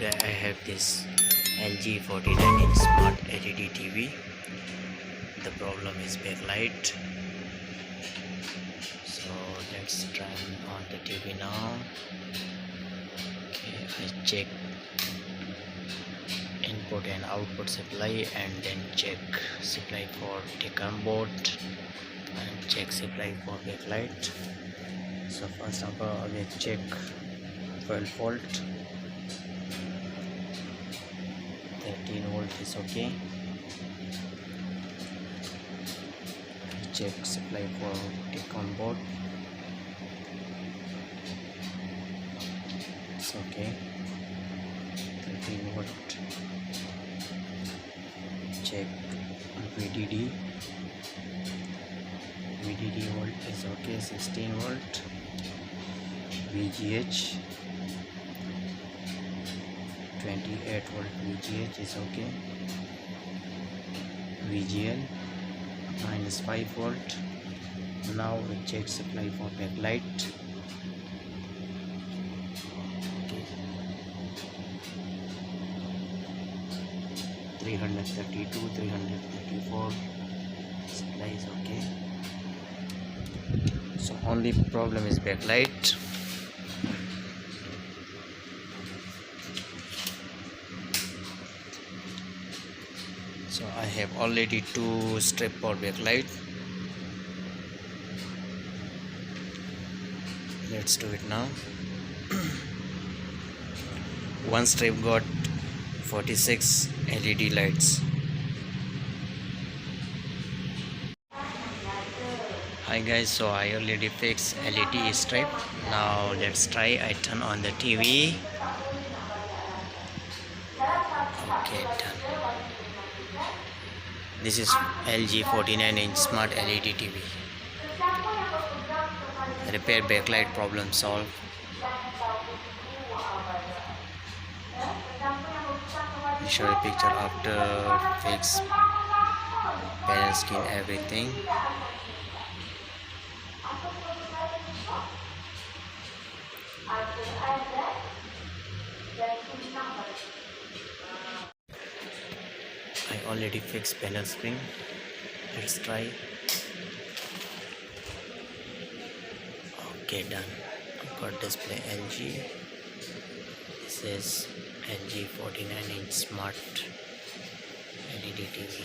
today I have this LG 49-inch smart LED TV. The problem is backlight. So let's turn on the TV now. Okay, I check input and output supply and then check supply for taken board and check supply for backlight. So first of all I will check 12 volt, 13 volt is okay. Check supply for taken board, it's okay. 13 volt. Check VDD volt is okay. 16 volt. VGH 28 volt VGH is okay. VGL -5 volt. Now we check supply for backlight. Okay. 332, 334 supply is okay. So only problem is backlight. So I have already 2 strip for backlight. Let's do it now. One strip got 46 LED lights. Hi guys, so I already fixed LED strip. Now let's try. I turn on the TV. Okay, done. This is LG 49-inch smart LED TV. Repair backlight problem solved. I show a picture after fix panel skin everything. I already fixed panel spring. Let's try. Okay, done. Got display LG. This is LG 49-inch smart LED TV.